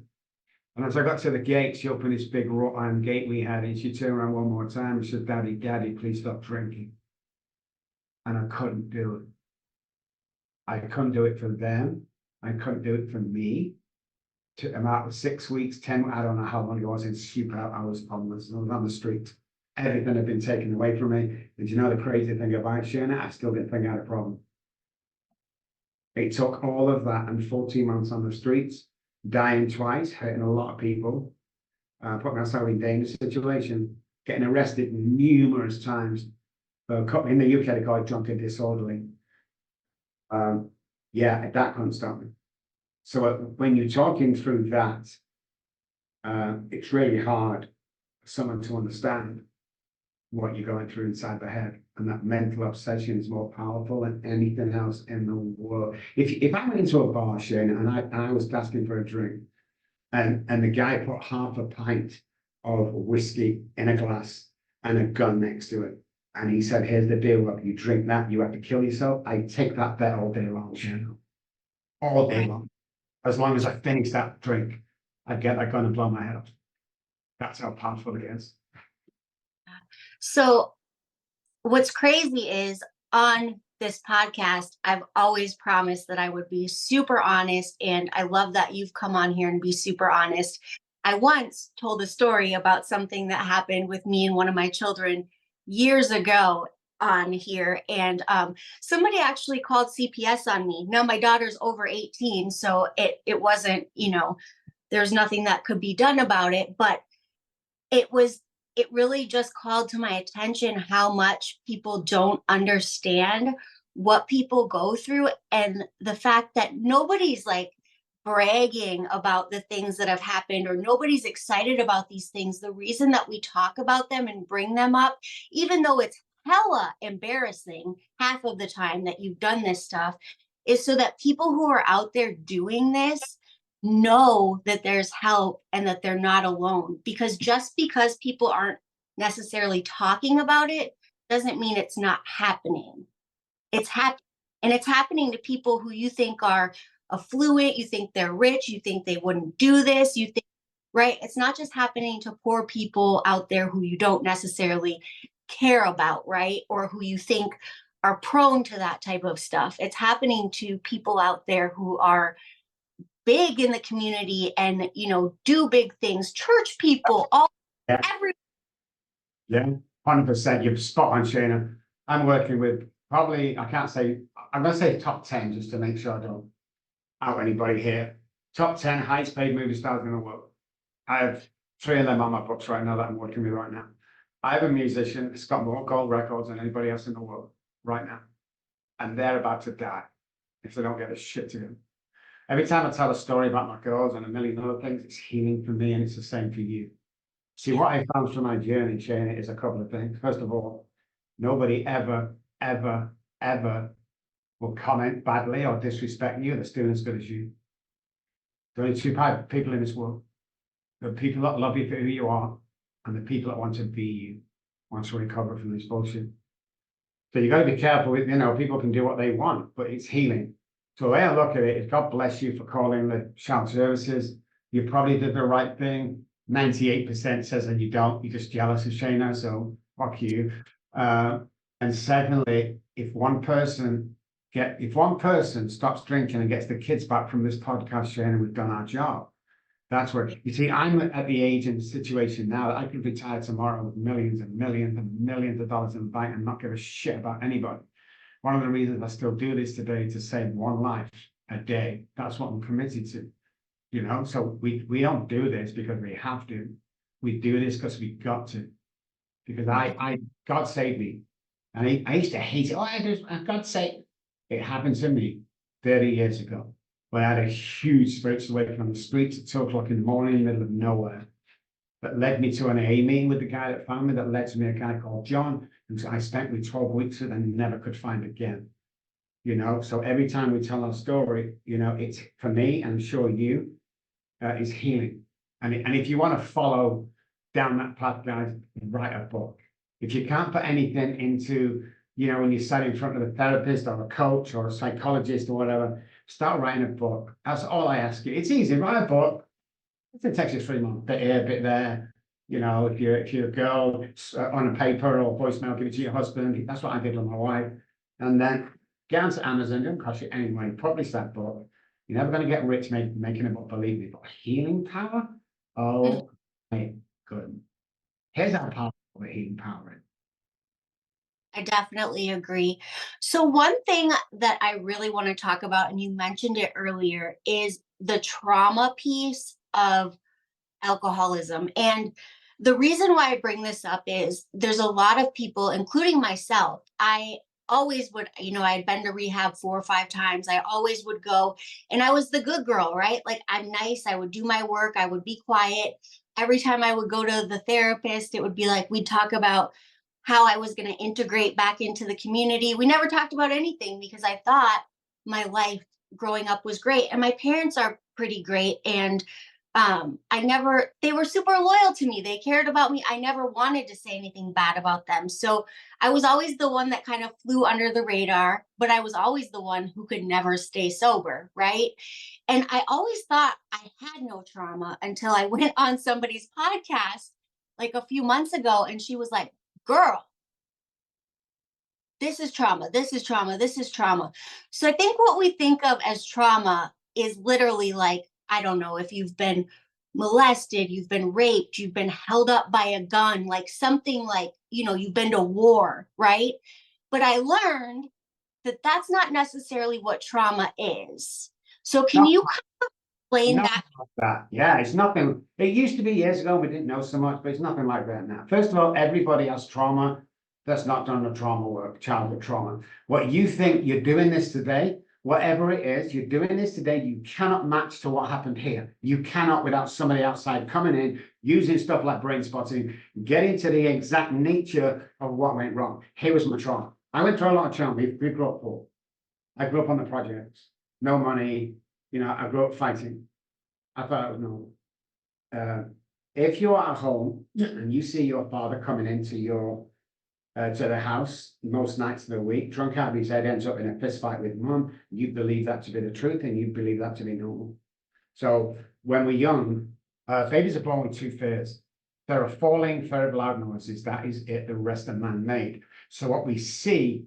Speaker 2: And as I got to the gate, she opened this big wrought iron gate we had, and she turned around one more time and she said, Daddy, Daddy, please stop drinking. And I couldn't do it. I couldn't do it for them. I couldn't do it for me. About 6 weeks, 10, I don't know how long it was in stupid. I was homeless. I was on the street. Everything had been taken away from me. And you know the crazy thing about Shana? I still didn't think I had a problem. It took all of that and 14 months on the streets, dying twice, hurting a lot of people, putting myself in dangerous situation, getting arrested numerous times. In the UK, they call it drunk and disorderly. Yeah, that couldn't stop me. So when you're talking through that, it's really hard for someone to understand what you're going through inside the head. And that mental obsession is more powerful than anything else in the world. If I went into a bar, Shane, and I was asking for a drink, and the guy put half a pint of whiskey in a glass and a gun next to it, and he said, here's the deal, look, you drink that, you have to kill yourself. I take that bet all day long, Shane. All day long. As long as I finish that drink, I get that gun and blow my head off. That's how powerful it is.
Speaker 1: So what's crazy is on this podcast, I've always promised that I would be super honest. And I love that you've come on here and be super honest. I once told a story about something that happened with me and one of my children years ago on here. And somebody actually called CPS on me. Now my daughter's over 18, so it wasn't, there's nothing that could be done about it, but it really just called to my attention how much people don't understand what people go through, and the fact that nobody's like bragging about the things that have happened, or nobody's excited about these things. The reason that we talk about them and bring them up, even though it's hella embarrassing half of the time that you've done this stuff, is so that people who are out there doing this know that there's help and that they're not alone. Because just because people aren't necessarily talking about it doesn't mean it's not happening. It's happening, and it's happening to people who you think are affluent, you think they're rich, you think they wouldn't do this, you think, right? It's not just happening to poor people out there who you don't necessarily care about, right? Or who you think are prone to that type of stuff. It's happening to people out there who are big in the community and, do big things, church people, every.
Speaker 2: Yeah, 100%. You're spot on, Shana. I'm working with probably, I'm going to say top 10 just to make sure I don't out anybody here. Top 10 highest paid movie stars in the world. I have 3 of them on my books right now that I'm working with right now. I have a musician that's got more gold records than anybody else in the world right now. And they're about to die if they don't get the shit to them. Every time I tell a story about my girls and a million other things, it's healing for me, and it's the same for you. See, what I found from my journey, Shana, is a couple of things. First of all, nobody ever, ever, ever will comment badly or disrespect you that's doing as good as you. There are only 2 people in this world. The people that love you for who you are, and the people that want to be you, want to recover from this bullshit. So you got to be careful with, people can do what they want, but it's healing. So the way I look at it is God bless you for calling the child services. You probably did the right thing. 98% says that you don't, you're just jealous of Shana, so fuck you. And secondly, if one person stops drinking and gets the kids back from this podcast, Shana, we've done our job. That's where, you see, I'm at the age and situation now that I could retire tomorrow with millions and millions and millions of dollars in the bank and not give a shit about anybody. One of the reasons I still do this today to save one life a day. That's what I'm committed to, So we don't do this because we have to. We do this because we got to. Because God saved me. And I used to hate it. Oh, God's sake. It happened to me 30 years ago. But I had a huge spiritual awakening on the streets at 2 o'clock in the morning in the middle of nowhere. That led me to an AA meeting with the guy that found me, that led to me a guy called John, who I spent with 12 weeks with and never could find again. So every time we tell our story, it's for me, and I'm sure you, is healing. And if you want to follow down that path, guys, write a book. If you can't put anything into, when you sat in front of a therapist or a coach or a psychologist or whatever, start writing a book. That's all I ask you. It's easy. Write a book. It takes you 3 months. Bit here, bit there. If you're a girl, on a paper or voicemail, give it to your husband. That's what I did with my wife. And then get onto Amazon. Don't cost you anyway. Publish that book. You're never going to get rich making a book, believe me. But healing power? Oh, my goodness. Here's how powerful the healing power is.
Speaker 1: I definitely agree. So, one thing that I really want to talk about, and you mentioned it earlier, is the trauma piece of alcoholism. And the reason why I bring this up is there's a lot of people, including myself. I always would, I had been to rehab 4 or 5 times. I always would go, and I was the good girl, right? Like, I'm nice. I would do my work. I would be quiet. Every time I would go to the therapist, it would be like we'd talk about how I was going to integrate back into the community. We never talked about anything because I thought my life growing up was great. And my parents are pretty great. And they were super loyal to me. They cared about me. I never wanted to say anything bad about them. So I was always the one that kind of flew under the radar, but I was always the one who could never stay sober. Right. And I always thought I had no trauma until I went on somebody's podcast like a few months ago. And she was like, girl, this is trauma. This is trauma. This is trauma. So I think what we think of as trauma is literally like, I don't know, if you've been molested, you've been raped, you've been held up by a gun, like something like, you've been to war, right? But I learned that that's not necessarily what trauma is. So can
Speaker 2: No,
Speaker 1: you kind of explain
Speaker 2: nothing
Speaker 1: that?
Speaker 2: like that. Yeah, it's nothing. It used to be years ago, we didn't know so much, but it's nothing like that now. First of all, everybody has trauma that's not done the trauma work, childhood trauma. What you think you're doing this today, whatever it is, you're doing this today, you cannot match to what happened here. You cannot, without somebody outside coming in, using stuff like brain spotting, getting to the exact nature of what went wrong. Here was my trauma. I went through a lot of trauma. We grew up poor. I grew up on the projects, no money. I grew up fighting. I thought it was normal. If you're at home and you see your father coming into to the house most nights of the week, drunk out of his head, ends up in a fist fight with mum, you believe that to be the truth and you believe that to be normal. So when we're young, babies are born with two fears. There are falling, fear of loud noises. That is it. The rest are man-made. So what we see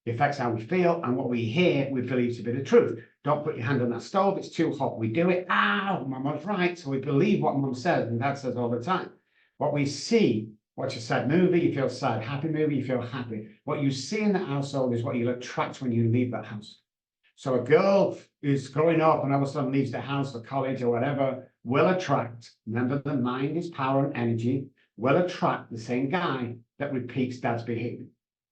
Speaker 2: affects how we feel, and what we hear, we believe to be the truth. Don't put your hand on that stove. It's too hot. We do it. Ow, mum was right. So we believe what mum says, and dad says all the time. What we see, watch a sad movie, you feel sad. Happy movie, you feel happy. What you see in the household is what you'll attract when you leave that house. So a girl who's growing up and all of a sudden leaves the house for college or whatever will attract, remember the mind is power and energy, will attract the same guy that repeats dad's behavior.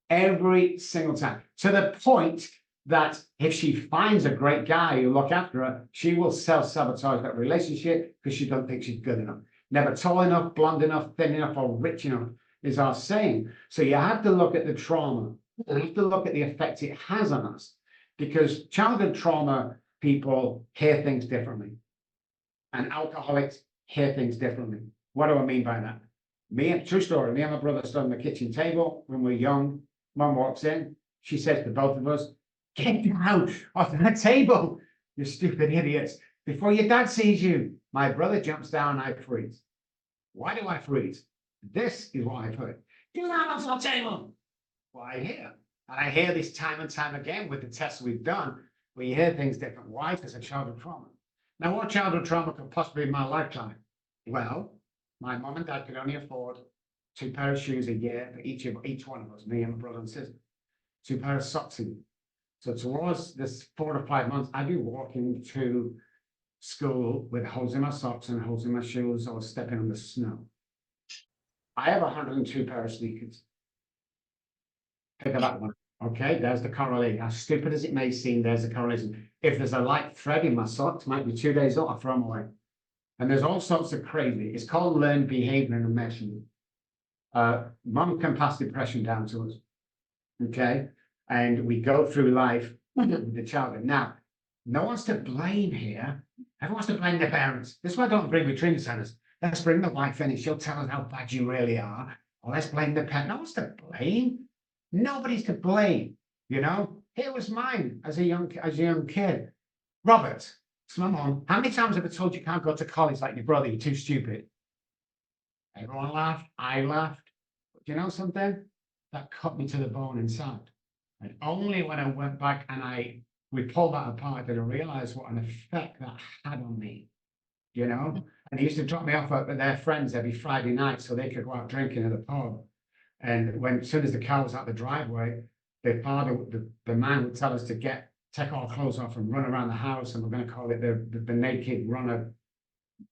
Speaker 2: Every single time. To the point that if she finds a great guy who look after her, she will self-sabotage that relationship because she doesn't think she's good enough. Never tall enough, blonde enough, thin enough, or rich enough is our saying. So you have to look at the trauma and you have to look at the effect it has on us, because childhood trauma people hear things differently and alcoholics hear things differently. What do I mean by that? True story, me and my brother stood on the kitchen table when we were young. Mum walks in, She says to both of us, get down off that table, you stupid idiots, before your dad sees you. My brother jumps down and I freeze. Why do I freeze? This is what I put. Get down off the table. Well, I hear. And I hear this time and time again with the tests we've done, where you hear things different. Why? Because of childhood trauma. Now, what childhood trauma could possibly be in my lifetime? Well, my mom and dad could only afford 2 pairs of shoes a year for each one of us, me and my brother and sister. 2 pairs of socks a year. So towards this 4 to 5 months, I'd be walking to school with holes in my socks and holes in my shoes, or stepping on the snow. I have 102 pairs of sneakers. Pick that one. Okay, there's the correlation. As stupid as it may seem, there's the correlation. If there's a light thread in my socks, might be 2 days old, I throw them away. And there's all sorts of crazy. It's called learned behavior and enmeshment. Mom can pass depression down to us. Okay, and we go through life with the child. Now, no one's to blame here. Everyone's to blame their parents. This is why I don't bring with treatment centers. Let's bring the wife in and she'll tell us how bad you really are. Or let's blame the parent. No one's to blame. Nobody's to blame. You know, here was mine as a young kid. Robert, it's my mom. How many times have I told you can't go to college like your brother? You're too stupid. Everyone laughed. I laughed. But you know something? That cut me to the bone inside. And only when I went back and we pulled that apart did I realize what an effect that had on me. You know, and he used to drop me off at their friends every Friday night so they could go out drinking at the pub. And as soon as the car was out the driveway, the man would tell us to take our clothes off and run around the house, and we're going to call it the naked runner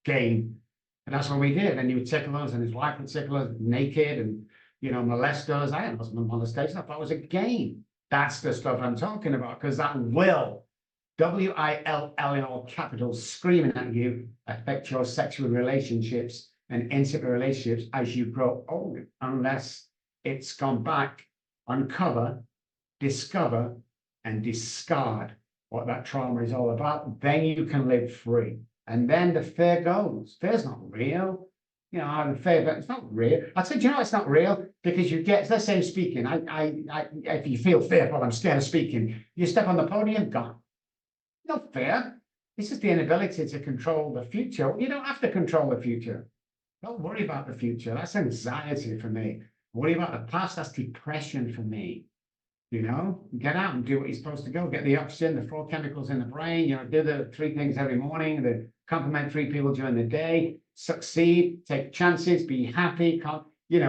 Speaker 2: game. And that's what we did. And he would tickle us, and his wife would tickle us naked, and molest us. I had molestation. I thought it was a game. That's the stuff I'm talking about, because that will, W-I-L-L in all capitals, screaming at you, affect your sexual relationships and intimate relationships as you grow older, unless it's gone back, uncover, discover, and discard what that trauma is all about. Then you can live free. And then the fear goes. Fear's not real. The fear, but it's not real. I said, it's not real, because you get, let's say I'm speaking, if you feel fearful, I'm scared of speaking, you step on the podium, gone. No fear. This is the inability to control the future. You don't have to control the future. Don't worry about the future. That's anxiety for me. Worry about the past. That's depression for me. Get out and do what you're supposed to go. Get the oxygen, the 4 chemicals in the brain. Do the 3 things every morning. The compliment 3 people during the day. Succeed. Take chances. Be happy.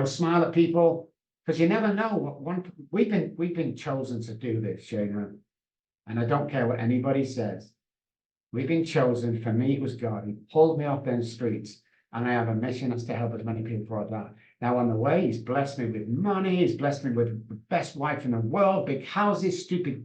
Speaker 2: Smile at people, because you never know what we've been chosen to do this, Shana. And I don't care what anybody says. We've been chosen. For me, it was God. He pulled me off them streets, and I have a mission that's to help as many people as that. Now, on the way, he's blessed me with money. He's blessed me with the best wife in the world, big houses, stupid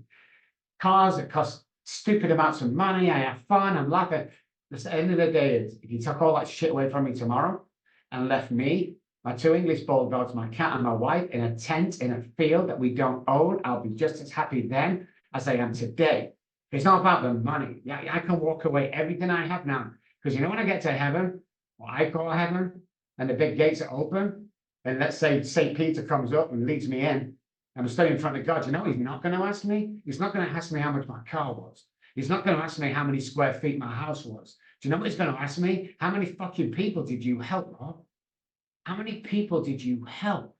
Speaker 2: cars that cost stupid amounts of money. I have fun. I'm laughing. The end of the day is, if he took all that shit away from me tomorrow and left me, my 2 English bulldogs, my cat and my wife in a tent in a field that we don't own, I'll be just as happy then as I am today. It's not about the money. Yeah, I can walk away everything I have now. Because when I get to heaven, what I call heaven, and the big gates are open, and let's say St. Peter comes up and leads me in, and I'm standing in front of God, he's not going to ask me? He's not going to ask me how much my car was. He's not going to ask me how many square feet my house was. Do you know what he's going to ask me? How many fucking people did you help, Rob? How many people did you help?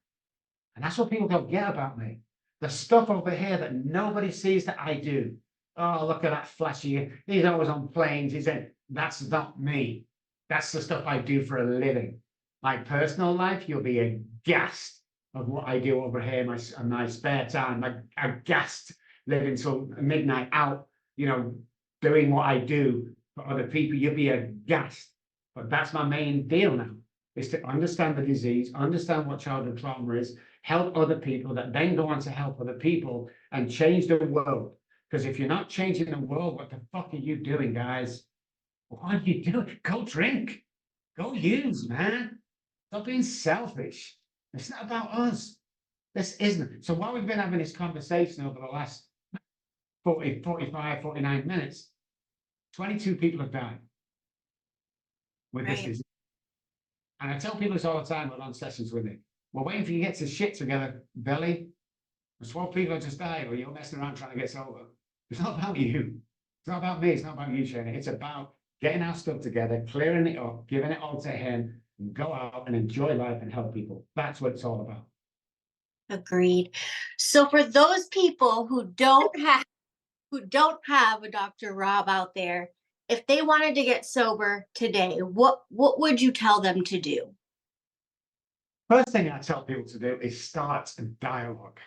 Speaker 2: And that's what people don't get about me. The stuff over here that nobody sees that I do. Oh, look at that flashy. He's always on planes. He said, that's not me. That's the stuff I do for a living. My personal life, you'll be aghast of what I do over here in my spare time. I'm aghast living till midnight out, doing what I do for other people. You'll be aghast. But that's my main deal now, is to understand the disease, understand what childhood trauma is, help other people that then go on to help other people and change the world. Because if you're not changing the world, what the fuck are you doing, guys? What are you doing? Go drink. Go use, man. Stop being selfish. It's not about us. This isn't. So while we've been having this conversation over the last 40, 45, 49 minutes, 22 people have died with this disease. And I tell people this all the time when I'm on sessions with me. We're waiting for you to get to shit together, Belly. And 12 people just died, or you're messing around trying to get sober. It's not about you. It's not about me. It's not about you, Shana. It's about getting our stuff together, clearing it up, giving it all to him, and go out and enjoy life and help people. That's what it's all about.
Speaker 1: Agreed. So for those people who don't have a Dr. Rob out there, if they wanted to get sober today, what would you tell them to do?
Speaker 2: First thing I tell people to do is start a dialogue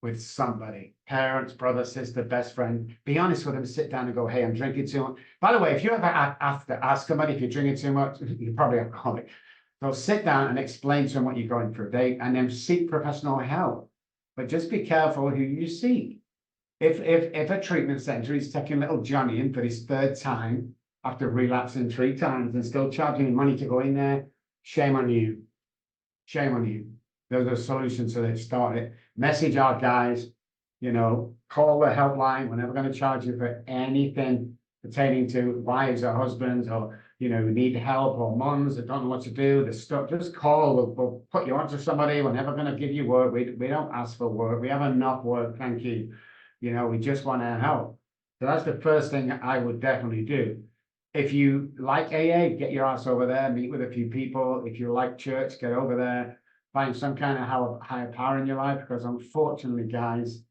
Speaker 2: with somebody, parents, brother, sister, best friend. Be honest with them, sit down and go, hey, I'm drinking too much. By the way, if you ever have to ask somebody if you're drinking too much, you're probably alcoholic. So sit down and explain to them what you're going through. And then seek professional help. But just be careful who you seek. If a treatment center is taking little Johnny in for his third time after relapsing 3 times and still charging him money to go in there, shame on you. Shame on you. There's a solution to it. Start it. Message our guys, call the helpline. We're never going to charge you for anything pertaining to wives or husbands or, need help, or moms that don't know what to do. The stuff, just call. We'll put you onto somebody. We're never going to give you work. We don't ask for work. We have enough work. Thank you. We just want to help. So that's the first thing I would definitely do. If you like AA, get your ass over there, meet with a few people. If you like church, get over there, find some kind of higher power in your life, because unfortunately, guys,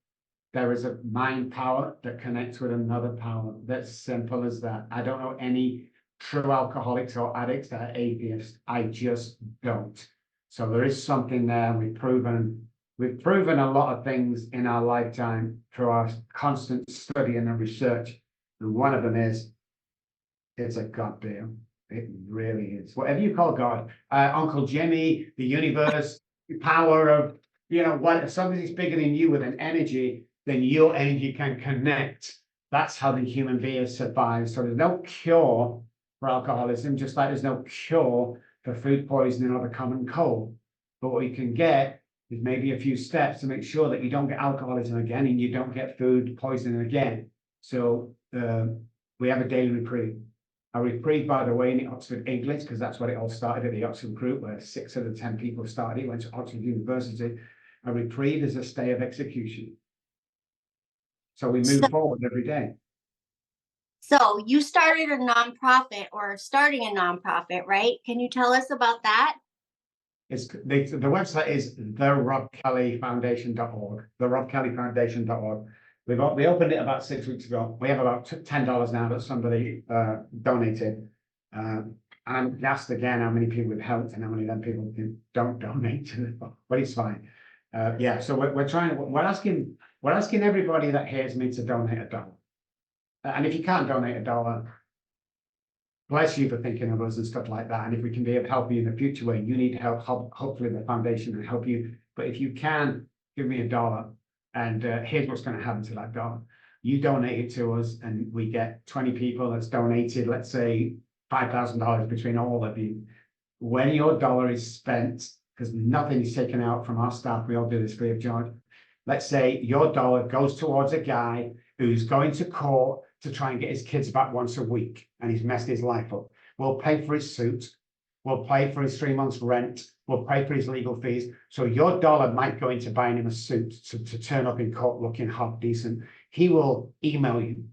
Speaker 2: there is a mind power that connects with another power. That's simple as that. I don't know any true alcoholics or addicts that are atheists. I just don't. So there is something there. We've proven a lot of things in our lifetime through our constant study and research. And one of them is, it's a God deal. It really is. Whatever you call God, Uncle Jimmy, the universe, the power of, what, if somebody's bigger than you with an energy, then your energy can connect. That's how the human being survives. So there's no cure for alcoholism, just like there's no cure for food poisoning or the common cold. But what you can get is maybe a few steps to make sure that you don't get alcoholism again and you don't get food poisoning again. So we have a daily reprieve. A reprieve, by the way, in the Oxford English, because that's what it all started at the Oxford group, where 6 of the 10 people started, went to Oxford University. A reprieve is a stay of execution. So we
Speaker 1: So,
Speaker 2: move forward every day.
Speaker 1: so you started a nonprofit, or starting a nonprofit, right? Can you tell us about that?
Speaker 2: The website is therobbkellyfoundation.org, therobbkellyfoundation.org. We opened it about 6 weeks ago. We have about $10 now that somebody donated. And I'm asked again how many people we've helped and how many of them people don't donate to it, but it's fine. So we're asking everybody that hears me to donate $1. And if you can't donate $1, bless you for thinking of us and stuff like that. And if we can be of help you in the future where you need help, hopefully the foundation will help you. But if you can, give me $1. And here's what's going to happen to that $1. You donate it to us, and we get 20 people that's donated, let's say $5,000 between all of you. When your $1 is spent, because nothing is taken out from our staff, we all do this free of charge. Let's say your $1 goes towards a guy who's going to court to try and get his kids back once a week, and he's messed his life up. We'll pay for his suit. We'll pay for his 3 months rent. We'll pay for his legal fees. So your $1 might go into buying him a suit to turn up in court looking hot, decent. He will email you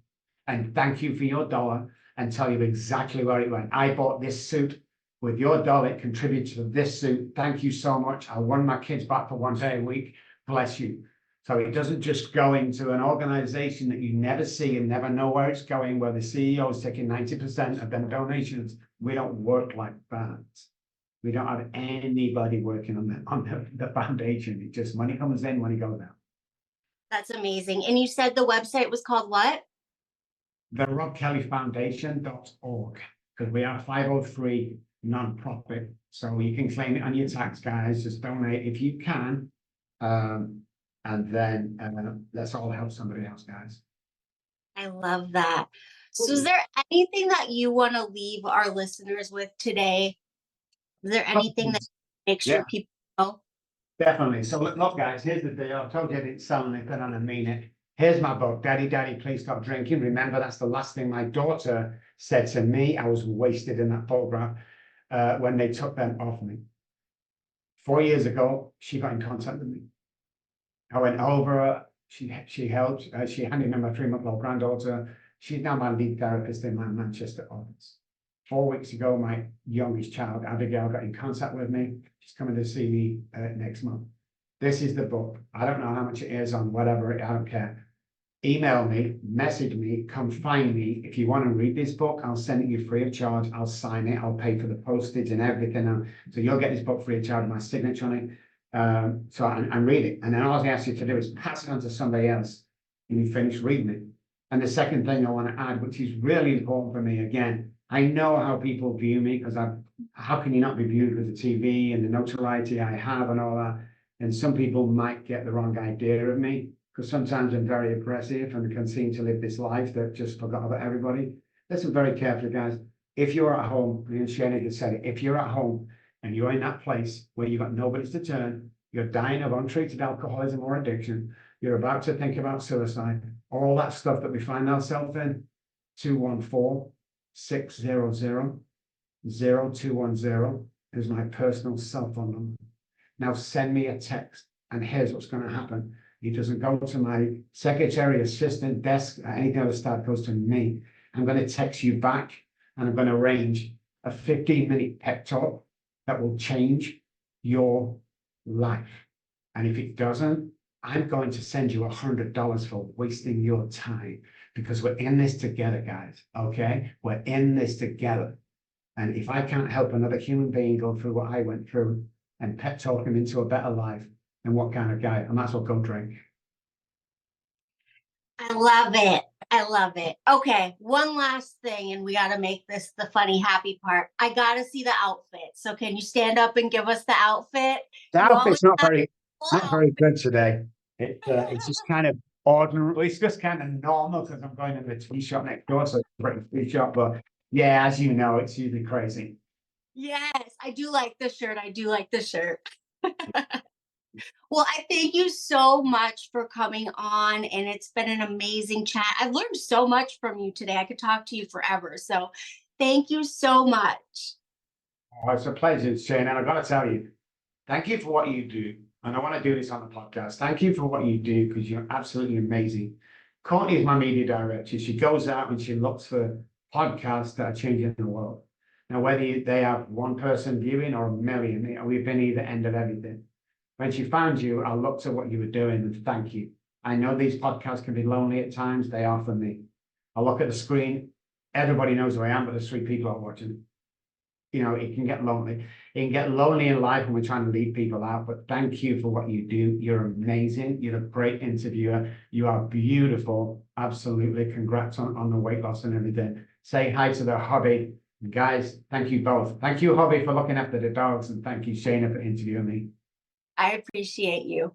Speaker 2: and thank you for your $1 and tell you exactly where it went. I bought this suit with your $1. It contributed to this suit. Thank you so much. I'll run my kids back for 1 day a week. Bless you. So it doesn't just go into an organization that you never see and never know where it's going, where the CEO is taking 90% of them donations. We don't work like that. We don't have anybody working on the foundation. It just, money comes in, money goes out.
Speaker 1: That's amazing. And you said the website was called what?
Speaker 2: The robbkellyfoundation.org, because we are a 503 nonprofit. So you can claim it on your tax, guys. Just donate if you can. And then let's all help somebody else, guys.
Speaker 1: I love that. So is there anything that you want to leave our listeners with today? Is there anything that make sure
Speaker 2: Yeah,
Speaker 1: people know?
Speaker 2: definitely. So look, guys, here's the deal. I told you I didn't sell anything and I mean it. Here's my book, Daddy, Daddy, Please Stop Drinking. Remember, that's the last thing my daughter said to me. I was wasted in that photograph when they took them off me. 4 years ago, she got in contact with me. I went over, she helped, she handed me my 3-month-old granddaughter. She's now my lead therapist in my Manchester office. 4 weeks ago, my youngest child, Abigail, got in contact with me. She's coming to see me next month. This is the book. I don't know how much it is on whatever, I don't care. Email me, message me, come find me. If you want to read this book, I'll send it you free of charge. I'll sign it. I'll pay for the postage and everything. So you'll get this book free of charge, my signature on it. And read it. And then all I ask you to do is pass it on to somebody else when you finish reading it. And the second thing I want to add, which is really important for me, again, I know how people view me because how can you not be viewed with the TV and the notoriety I have and all that? And some people might get the wrong idea of me because sometimes I'm very aggressive and can seem to live this life that just forgot about everybody. Listen very carefully, guys. If you're at home, me and Shana had said it, if you're at home and you're in that place where you've got nobody to turn, you're dying of untreated alcoholism or addiction, you're about to think about suicide, all that stuff that we find ourselves in, 214-600-0210 is my personal cell phone number. Now send me a text, and here's what's going to happen. It doesn't go to my secretary, assistant, desk, anything else that goes to me. I'm going to text you back, and I'm going to arrange a 15-minute pep talk that will change your life. And if it doesn't, I'm going to send you $100 for wasting your time, because we're in this together, guys. Okay, we're in this together. And if I can't help another human being go through what I went through and pep talk him into a better life, then what kind of guy? I might as well go drink.
Speaker 1: I love it. I love it. Okay, one last thing, and we got to make this the funny, happy part. I got to see the outfit. So can you stand up and give us the outfit?
Speaker 2: The
Speaker 1: You always
Speaker 2: outfit's not
Speaker 1: have
Speaker 2: very good today. It's just kind of ordinary. It's just kind of normal because I'm going to the tea shop next door, so it's a pretty tea shop. But yeah, as you know, it's usually crazy.
Speaker 1: Yes, I do like the shirt. I do like the shirt. Well, I thank you so much for coming on, and it's been an amazing chat. I've learned so much from you today. I could talk to you forever. So thank you so much.
Speaker 2: Oh, it's a pleasure, Shane. And I've got to tell you, thank you for what you do. And I want to do this on the podcast. Thank you for what you do because you're absolutely amazing. Courtney is my media director. She goes out and she looks for podcasts that are changing the world. Now, whether they have one person viewing or a million, we've been either end of everything. When she found you, I looked at what you were doing and thank you. I know these podcasts can be lonely at times. They are for me. I look at the screen. Everybody knows who I am, but there's 3 people are watching. You know, it can get lonely. It can get lonely in life when we're trying to lead people out. But thank you for what you do. You're amazing. You're a great interviewer. You are beautiful. Absolutely. Congrats on the weight loss and everything. Say hi to the hubby. Guys, thank you both. Thank you, hubby, for looking after the dogs. And thank you, Shana, for interviewing me.
Speaker 1: I appreciate you.